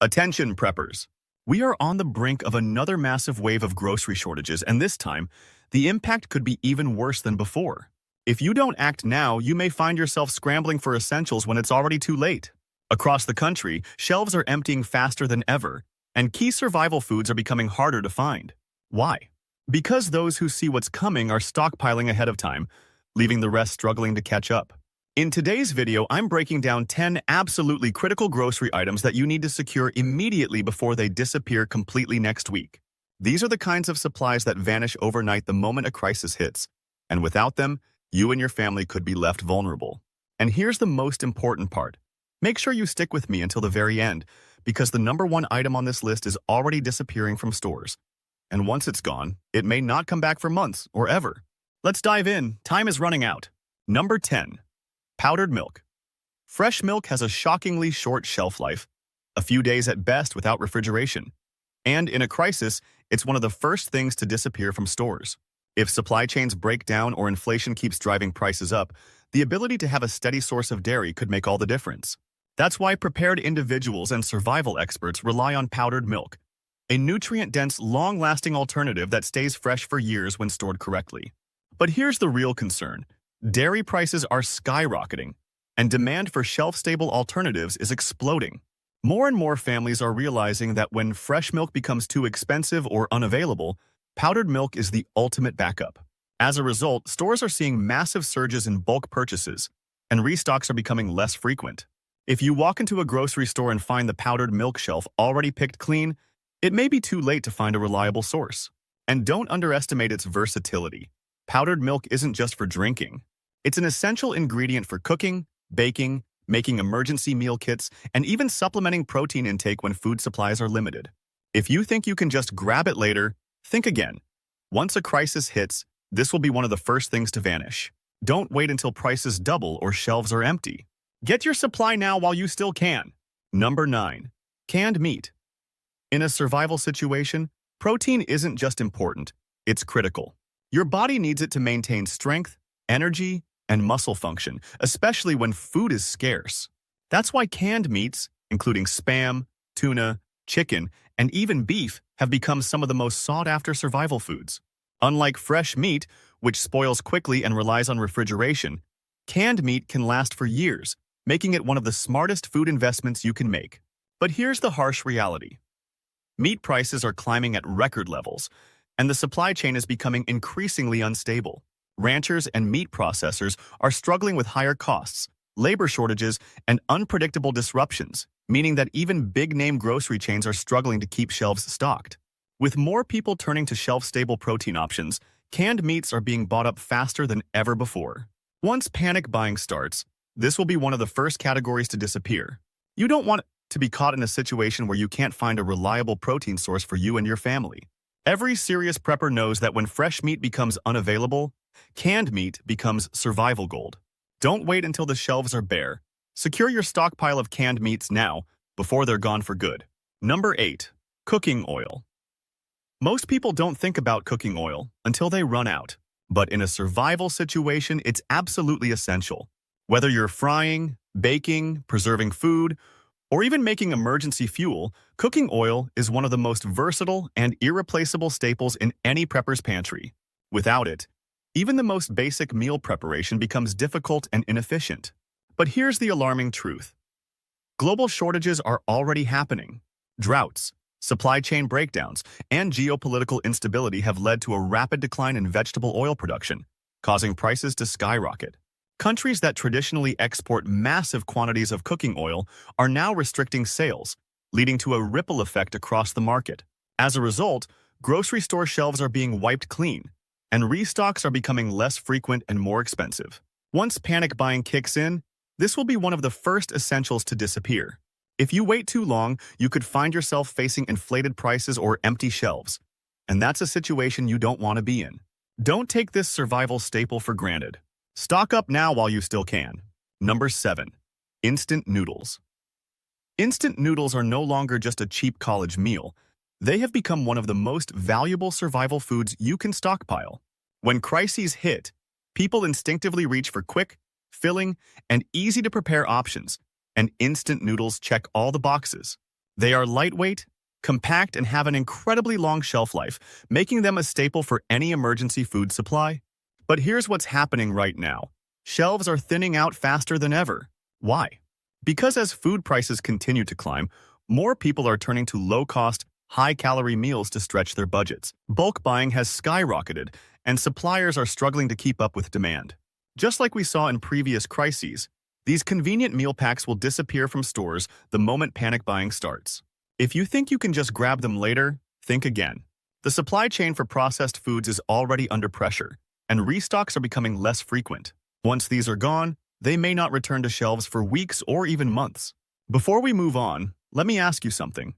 Attention, preppers. We are on the brink of another massive wave of grocery shortages, and this time, the impact could be even worse than before. If you don't act now, you may find yourself scrambling for essentials when it's already too late. Across the country, shelves are emptying faster than ever, and key survival foods are becoming harder to find. Why? Because those who see what's coming are stockpiling ahead of time, leaving the rest struggling to catch up. In today's video, I'm breaking down 10 absolutely critical grocery items that you need to secure immediately before they disappear completely next week. These are the kinds of supplies that vanish overnight the moment a crisis hits, and without them, you and your family could be left vulnerable. And here's the most important part. Make sure you stick with me until the very end, because the number one item on this list is already disappearing from stores. And once it's gone, it may not come back for months or ever. Let's dive in. Time is running out. Number 10. Powdered milk. Fresh milk has a shockingly short shelf life, a few days at best without refrigeration. And in a crisis, it's one of the first things to disappear from stores. If supply chains break down or inflation keeps driving prices up, the ability to have a steady source of dairy could make all the difference. That's why prepared individuals and survival experts rely on powdered milk, a nutrient-dense, long-lasting alternative that stays fresh for years when stored correctly. But here's the real concern. Dairy prices are skyrocketing, and demand for shelf-stable alternatives is exploding. More and more families are realizing that when fresh milk becomes too expensive or unavailable, powdered milk is the ultimate backup. As a result, stores are seeing massive surges in bulk purchases, and restocks are becoming less frequent. If you walk into a grocery store and find the powdered milk shelf already picked clean, it may be too late to find a reliable source. And don't underestimate its versatility. Powdered milk isn't just for drinking. It's an essential ingredient for cooking, baking, making emergency meal kits, and even supplementing protein intake when food supplies are limited. If you think you can just grab it later, think again. Once a crisis hits, this will be one of the first things to vanish. Don't wait until prices double or shelves are empty. Get your supply now while you still can. Number 9. Canned meat. In a survival situation, protein isn't just important, it's critical. Your body needs it to maintain strength, energy, and muscle function, especially when food is scarce. That's why canned meats, including Spam, tuna, chicken, and even beef, have become some of the most sought-after survival foods. Unlike fresh meat, which spoils quickly and relies on refrigeration, canned meat can last for years, making it one of the smartest food investments you can make. But here's the harsh reality. Meat prices are climbing at record levels, and the supply chain is becoming increasingly unstable. Ranchers and meat processors are struggling with higher costs, labor shortages, and unpredictable disruptions, meaning that even big-name grocery chains are struggling to keep shelves stocked. With more people turning to shelf-stable protein options, canned meats are being bought up faster than ever before. Once panic buying starts, this will be one of the first categories to disappear. You don't want to be caught in a situation where you can't find a reliable protein source for you and your family. Every serious prepper knows that when fresh meat becomes unavailable, canned meat becomes survival gold. Don't wait until the shelves are bare. Secure your stockpile of canned meats now, before they're gone for good. Number 8. Cooking oil. Most people don't think about cooking oil until they run out. But in a survival situation, it's absolutely essential. Whether you're frying, baking, preserving food, or even making emergency fuel, cooking oil is one of the most versatile and irreplaceable staples in any prepper's pantry. Without it, even the most basic meal preparation becomes difficult and inefficient. But here's the alarming truth. Global shortages are already happening. Droughts, supply chain breakdowns, and geopolitical instability have led to a rapid decline in vegetable oil production, causing prices to skyrocket. Countries that traditionally export massive quantities of cooking oil are now restricting sales, leading to a ripple effect across the market. As a result, grocery store shelves are being wiped clean, and restocks are becoming less frequent and more expensive. Once panic buying kicks in, this will be one of the first essentials to disappear. If you wait too long, you could find yourself facing inflated prices or empty shelves, and that's a situation you don't want to be in. Don't take this survival staple for granted. Stock up now while you still can. Number 7. Instant noodles. Instant noodles are no longer just a cheap college meal. They have become one of the most valuable survival foods you can stockpile. When crises hit, people instinctively reach for quick, filling, and easy-to-prepare options, and instant noodles check all the boxes. They are lightweight, compact, and have an incredibly long shelf life, making them a staple for any emergency food supply. But here's what's happening right now. Shelves are thinning out faster than ever. Why? Because as food prices continue to climb, more people are turning to low-cost, high-calorie meals to stretch their budgets. Bulk buying has skyrocketed, and suppliers are struggling to keep up with demand. Just like we saw in previous crises, these convenient meal packs will disappear from stores the moment panic buying starts. If you think you can just grab them later, think again. The supply chain for processed foods is already under pressure, and restocks are becoming less frequent. Once these are gone, they may not return to shelves for weeks or even months. Before we move on, let me ask you something.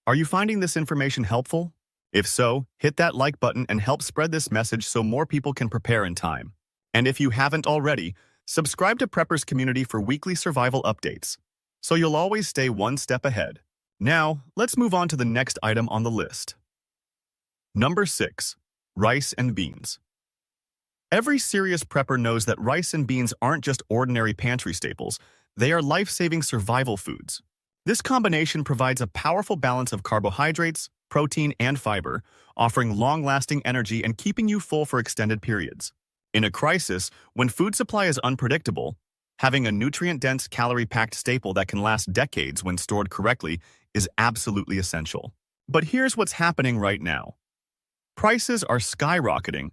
Are you finding this information helpful? If so, hit that like button and help spread this message so more people can prepare in time. And if you haven't already, subscribe to Preppers Community for weekly survival updates, so you'll always stay one step ahead. Now, let's move on to the next item on the list. Number 6. Rice and beans. Every serious prepper knows that rice and beans aren't just ordinary pantry staples, they are life-saving survival foods. This combination provides a powerful balance of carbohydrates, protein, and fiber, offering long-lasting energy and keeping you full for extended periods. In a crisis, when food supply is unpredictable, having a nutrient-dense, calorie-packed staple that can last decades when stored correctly is absolutely essential. But here's what's happening right now. Prices are skyrocketing,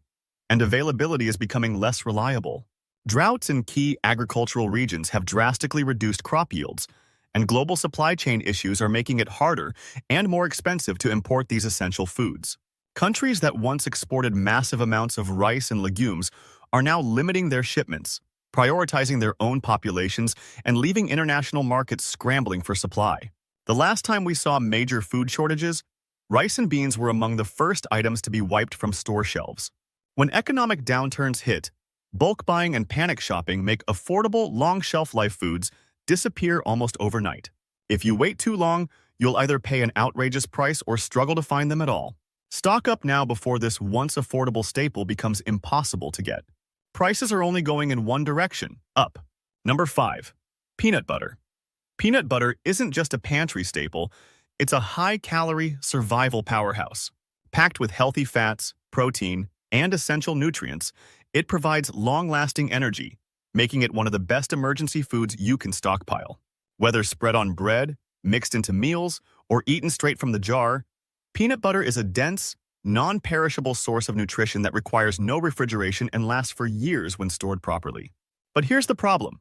and availability is becoming less reliable. Droughts in key agricultural regions have drastically reduced crop yields, and global supply chain issues are making it harder and more expensive to import these essential foods. Countries that once exported massive amounts of rice and legumes are now limiting their shipments, prioritizing their own populations, and leaving international markets scrambling for supply. The last time we saw major food shortages, rice and beans were among the first items to be wiped from store shelves. When economic downturns hit, bulk buying and panic shopping make affordable, long shelf-life foods disappear almost overnight. If you wait too long, you'll either pay an outrageous price or struggle to find them at all. Stock up now before this once affordable staple becomes impossible to get. Prices are only going in one direction, up. Number 5. Peanut butter. Peanut butter isn't just a pantry staple, it's a high-calorie survival powerhouse. Packed with healthy fats, protein, and essential nutrients, it provides long-lasting energy, making it one of the best emergency foods you can stockpile. Whether spread on bread, mixed into meals, or eaten straight from the jar, peanut butter is a dense, non-perishable source of nutrition that requires no refrigeration and lasts for years when stored properly. But here's the problem.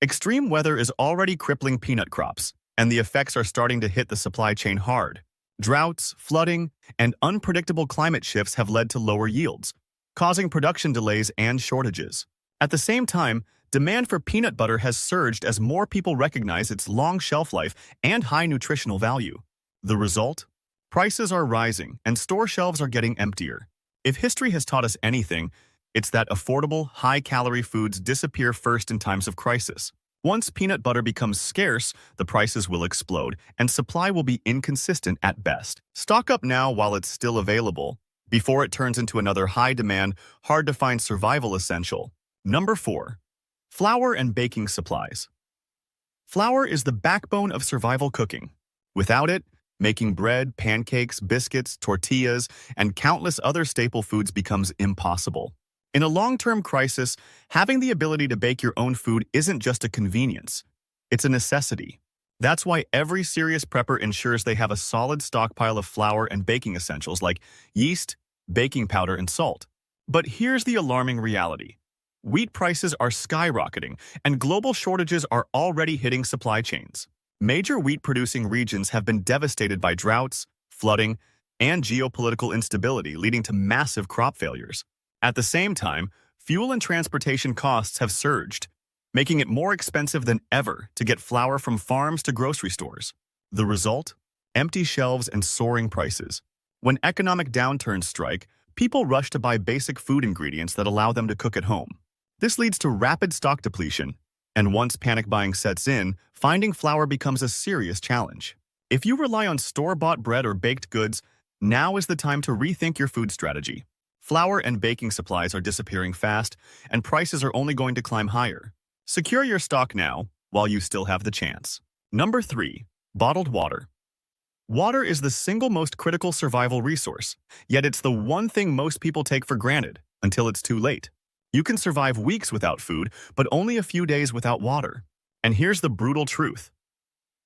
Extreme weather is already crippling peanut crops, and the effects are starting to hit the supply chain hard. Droughts, flooding, and unpredictable climate shifts have led to lower yields, causing production delays and shortages. At the same time, demand for peanut butter has surged as more people recognize its long shelf life and high nutritional value. The result? Prices are rising and store shelves are getting emptier. If history has taught us anything, it's that affordable, high-calorie foods disappear first in times of crisis. Once peanut butter becomes scarce, the prices will explode, and supply will be inconsistent at best. Stock up now while it's still available, before it turns into another high-demand, hard-to-find survival essential. Number 4. Flour and baking supplies. Flour is the backbone of survival cooking. Without it, making bread, pancakes, biscuits, tortillas, and countless other staple foods becomes impossible. In a long-term crisis, having the ability to bake your own food isn't just a convenience, it's a necessity. That's why every serious prepper ensures they have a solid stockpile of flour and baking essentials like yeast, baking powder, and salt. But here's the alarming reality. Wheat prices are skyrocketing, and global shortages are already hitting supply chains. Major wheat-producing regions have been devastated by droughts, flooding, and geopolitical instability, leading to massive crop failures. At the same time, fuel and transportation costs have surged, making it more expensive than ever to get flour from farms to grocery stores. The result? Empty shelves and soaring prices. When economic downturns strike, people rush to buy basic food ingredients that allow them to cook at home. This leads to rapid stock depletion, and once panic buying sets in, finding flour becomes a serious challenge. If you rely on store-bought bread or baked goods, now is the time to rethink your food strategy. Flour and baking supplies are disappearing fast, and prices are only going to climb higher. Secure your stock now, while you still have the chance. Number 3. Bottled water. Water is the single most critical survival resource, yet it's the one thing most people take for granted until it's too late. You can survive weeks without food, but only a few days without water. And here's the brutal truth.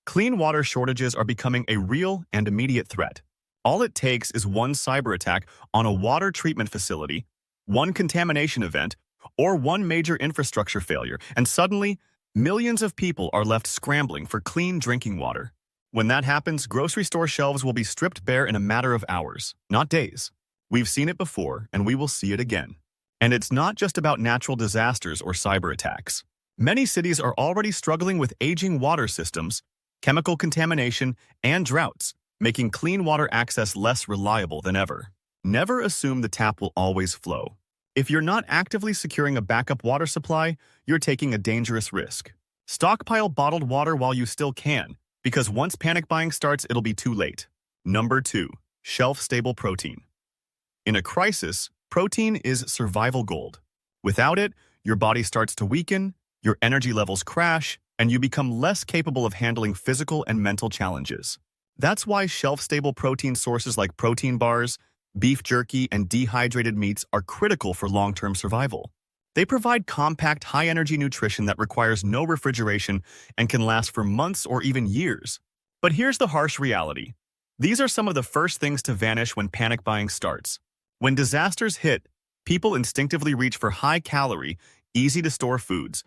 Clean water shortages are becoming a real and immediate threat. All it takes is one cyber attack on a water treatment facility, one contamination event, or one major infrastructure failure, and suddenly, millions of people are left scrambling for clean drinking water. When that happens, grocery store shelves will be stripped bare in a matter of hours, not days. We've seen it before, and we will see it again. And it's not just about natural disasters or cyber attacks. Many cities are already struggling with aging water systems, chemical contamination, and droughts, making clean water access less reliable than ever. Never assume the tap will always flow. If you're not actively securing a backup water supply, you're taking a dangerous risk. Stockpile bottled water while you still can, because once panic buying starts, it'll be too late. Number 2. Shelf-stable protein. In a crisis, protein is survival gold. Without it, your body starts to weaken, your energy levels crash, and you become less capable of handling physical and mental challenges. That's why shelf-stable protein sources like protein bars, beef jerky, and dehydrated meats are critical for long-term survival. They provide compact, high-energy nutrition that requires no refrigeration and can last for months or even years. But here's the harsh reality. These are some of the first things to vanish when panic buying starts. When disasters hit, people instinctively reach for high-calorie, easy-to-store foods,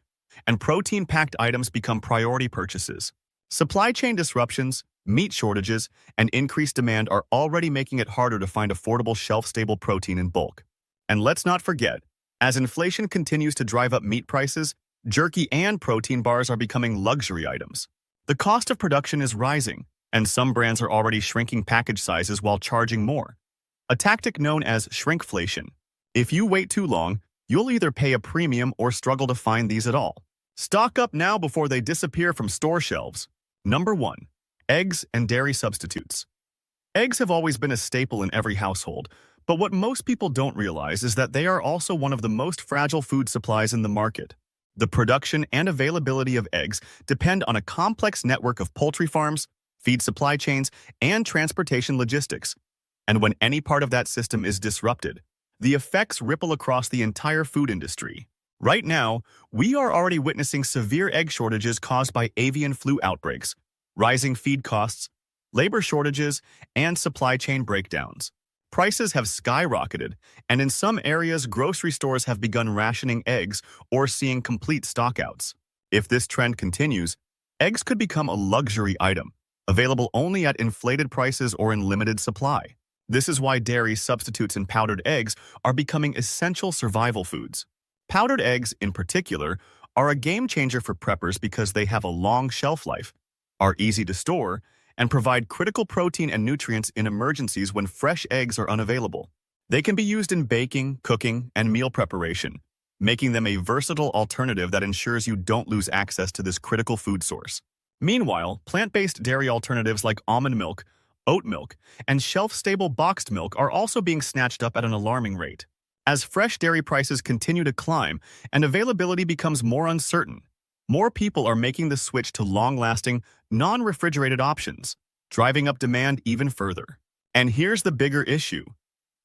and protein-packed items become priority purchases. Supply chain disruptions, meat shortages, and increased demand are already making it harder to find affordable shelf-stable protein in bulk. And let's not forget, as inflation continues to drive up meat prices, jerky and protein bars are becoming luxury items. The cost of production is rising, and some brands are already shrinking package sizes while charging more. A tactic known as shrinkflation. If you wait too long, you'll either pay a premium or struggle to find these at all. Stock up now before they disappear from store shelves. Number 1. Eggs and dairy substitutes. Eggs have always been a staple in every household, but what most people don't realize is that they are also one of the most fragile food supplies in the market. The production and availability of eggs depend on a complex network of poultry farms, feed supply chains, and transportation logistics. And when any part of that system is disrupted, the effects ripple across the entire food industry. Right now, we are already witnessing severe egg shortages caused by avian flu outbreaks, rising feed costs, labor shortages, and supply chain breakdowns. Prices have skyrocketed, and in some areas, grocery stores have begun rationing eggs or seeing complete stockouts. If this trend continues, eggs could become a luxury item, available only at inflated prices or in limited supply. This is why dairy substitutes and powdered eggs are becoming essential survival foods. Powdered eggs, in particular, are a game changer for preppers because they have a long shelf life, are easy to store, and provide critical protein and nutrients in emergencies when fresh eggs are unavailable. They can be used in baking, cooking, and meal preparation, making them a versatile alternative that ensures you don't lose access to this critical food source. Meanwhile, plant-based dairy alternatives like almond milk, oat milk, and shelf-stable boxed milk are also being snatched up at an alarming rate. As fresh dairy prices continue to climb and availability becomes more uncertain, more people are making the switch to long-lasting, non-refrigerated options, driving up demand even further. And here's the bigger issue.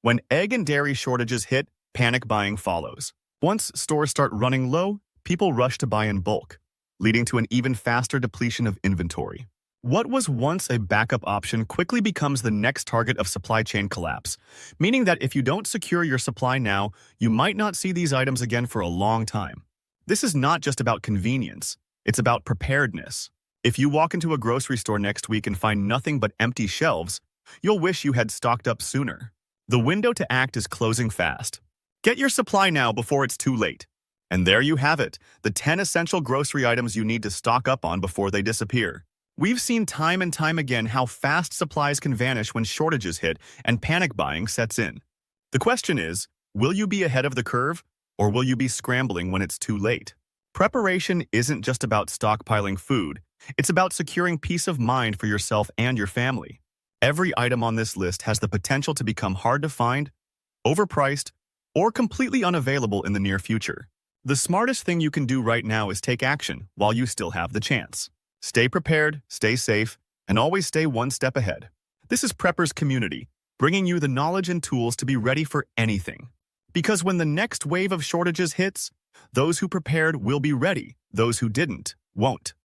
When egg and dairy shortages hit, panic buying follows. Once stores start running low, people rush to buy in bulk, leading to an even faster depletion of inventory. What was once a backup option quickly becomes the next target of supply chain collapse, meaning that if you don't secure your supply now, you might not see these items again for a long time. This is not just about convenience, it's about preparedness. If you walk into a grocery store next week and find nothing but empty shelves, you'll wish you had stocked up sooner. The window to act is closing fast. Get your supply now before it's too late. And there you have it, the 10 essential grocery items you need to stock up on before they disappear. We've seen time and time again how fast supplies can vanish when shortages hit and panic buying sets in. The question is, will you be ahead of the curve, or will you be scrambling when it's too late? Preparation isn't just about stockpiling food, it's about securing peace of mind for yourself and your family. Every item on this list has the potential to become hard to find, overpriced, or completely unavailable in the near future. The smartest thing you can do right now is take action while you still have the chance. Stay prepared, stay safe, and always stay one step ahead. This is Preppers Community, bringing you the knowledge and tools to be ready for anything. Because when the next wave of shortages hits, those who prepared will be ready, those who didn't won't.